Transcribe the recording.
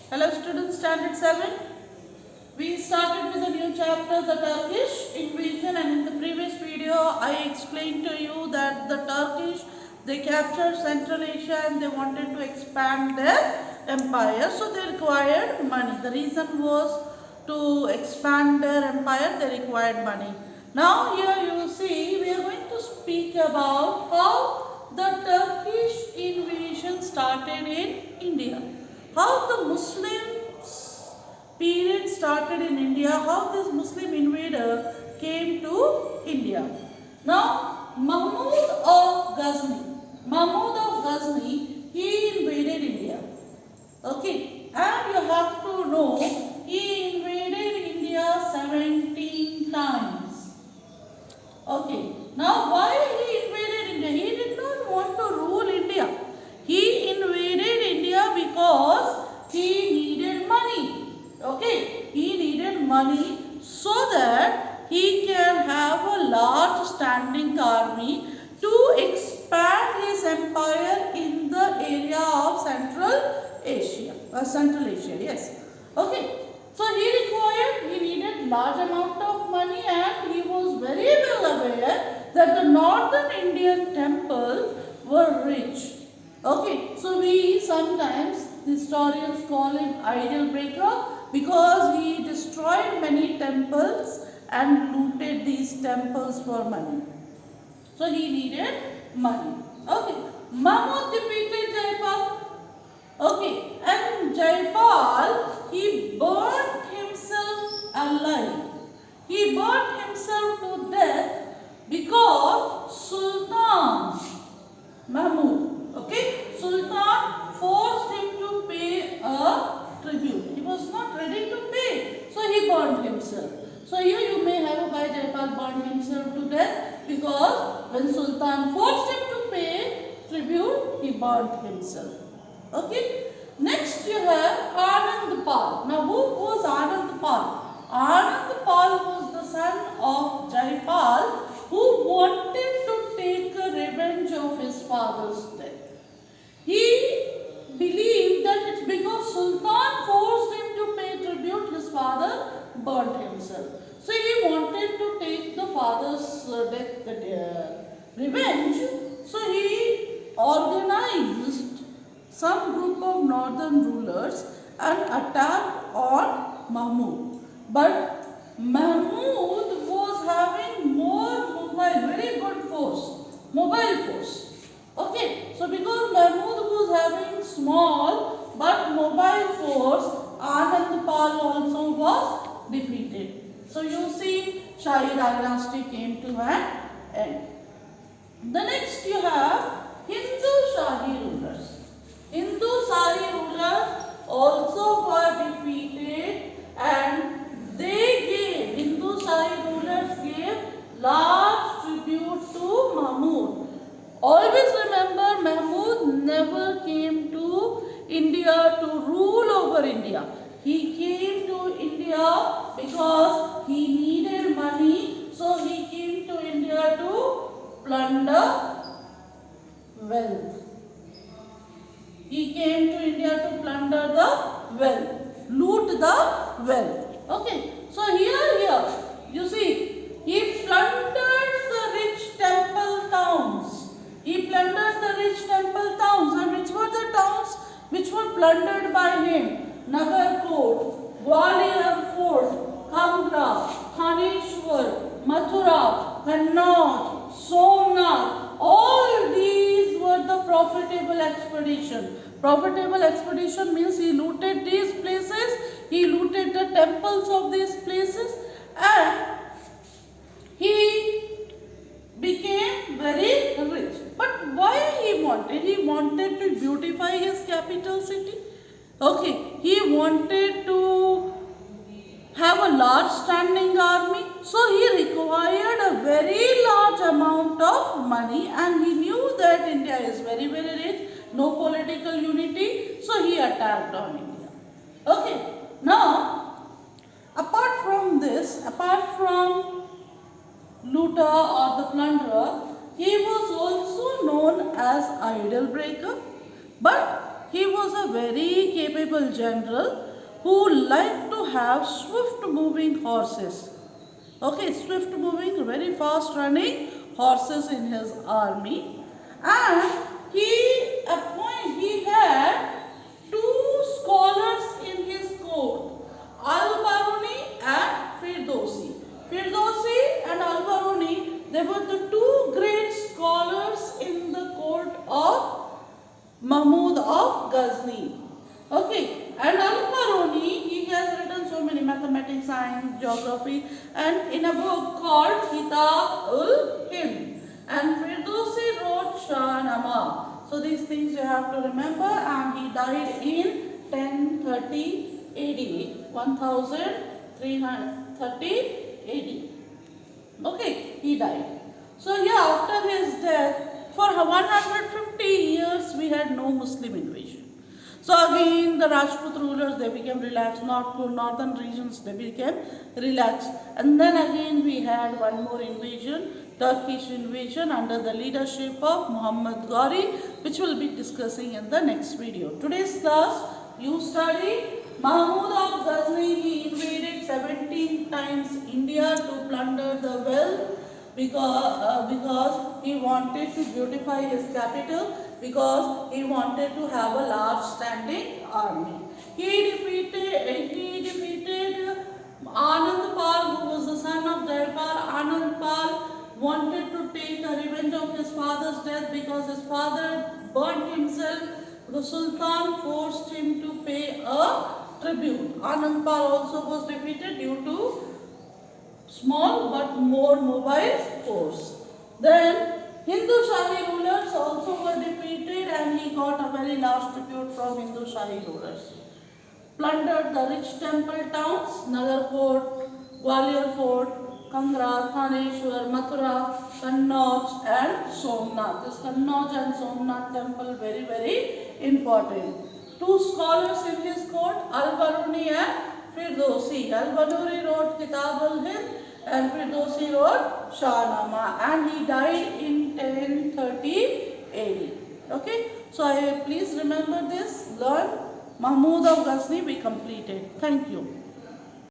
Hello students, standard 7. We started with a new chapter, the Turkish invasion, and in the previous video I explained to you that the Turkish, they captured Central Asia and they wanted to expand their empire, so they required money. The reason was to expand their empire, they required money. Now here you see we are going to speak about how the Turkish invasion started in India. How the Muslims period started in India, how this Muslim invader came to India. Now, Mahmud of Ghazni, he invaded India. Okay, and you have to know, he invaded India 17 times. Okay, now why he invaded India? He did not want to rule India. He invaded India because he needed money. Okay, he needed money so that he can have a large standing army to expand his empire in the area of Central Asia. Yes. Okay. So he needed large amount of money, and he was very well aware that the northern Indian temples were rich. Okay, so we sometimes historians call him idol breaker because he destroyed many temples and looted these temples for money. So he needed money. Okay, Mahmud defeated Jaipal. Okay, and Jaipal, he burnt himself alive. He burnt himself to death because Sultan Mahmud, okay, Sultan forced him to pay a tribute. He was not ready to pay, so he burned himself. So here you may have a Bhai Jaipal burned himself to death because when Sultan forced him to pay tribute, he burned himself. Okay. Next you have Anand Pal. Now who was Anand Pal? Anand Pal was the son of Jaipal who wanted to take a revenge of his father's death. He believed that it's because Sultan forced him to pay tribute, his father burnt himself. So he wanted to take the father's revenge. So he organized some group of northern rulers and attacked on Mahmud. But Mahmud was having very good mobile force. Okay, so because Mahmud was having small but mobile force, Anand Pal also was defeated. So you see, Shahi dynasty came to an end. The next you have Hindu Shahi rulers. Hindu Shahi rulers also were defeated, and Hindu Shahi rulers gave large tribute to Mahmud. Always remember, Mahmud never came to India to rule over India. He came to India because he needed money, so he came to India to plunder wealth. He came to India to plunder the wealth, loot the wealth. Okay, so here, you see, he plundered the rich temple towns. He plundered the rich temple towns, and which were the towns which were plundered by him? Nagarkot, Gwalior Fort, Kangra, Khaneshwar, Mathura, Kannauj, Somnath. All these were the profitable expedition. Profitable expedition means he looted these places, he looted the temples of these places, and he became very rich. But why he wanted? He wanted to beautify his capital city. Okay, he wanted to have a large standing army, so he required a very large amount of money, and he knew that India is very rich, no political unity, so he attacked on India. Okay, now apart from looter or the plunderer, he was also known as idol breaker, but he was a very capable general who liked to have swift moving horses. Okay, swift moving, very fast running horses in his army. And he had two scholars in his court, Al-Baruni and Firdausi. Firdausi and Al-Baruni, they were the two great scholars in the court of Mahmud of Ghazni. Okay, and Al-Maruni, he has written so many mathematics, science, geography, and in a book called Kitab-ul-Hind. And Firdausi wrote Shahnama. So these things you have to remember, and he died in 1030 AD, 1330 AD. Okay, he died. So yeah, after his death, for 150 years we had no Muslim invasion. So again the Rajput rulers, they became relaxed, northern regions they became relaxed. And then again we had one more invasion, Turkish invasion under the leadership of Muhammad Ghori, which we'll be discussing in the next video. Today's class, you study Mahmud of Ghazni. He invaded 17 times India to plunder the wealth because he wanted to beautify his capital, because he wanted to have a large standing army. He defeated Anand Pal, who was the son of Jaipal. Anand Pal wanted to take a revenge of his father's death because his father burnt himself. The Sultan forced him to pay a tribute. Anand Pal also was defeated due to small but more mobile force. Then Hindu Shahi rulers also were defeated, and he got a very large tribute from Hindu Shahi rulers. Plundered the rich temple towns, Nagarkot, Gwalior Fort, Kangra, Thaneshwar, Mathura, Kannauj and Somnath. This Kannauj and Somnath temple very, very important. Two scholars in his court, Al-Baruni and Firdausi. Al-Baruni wrote Kitab al-Hind and Firdausi wrote Shahnama, and he died in 1030 AD. Okay, so please remember this. Learn Mahmud of Ghazni we completed. Thank you.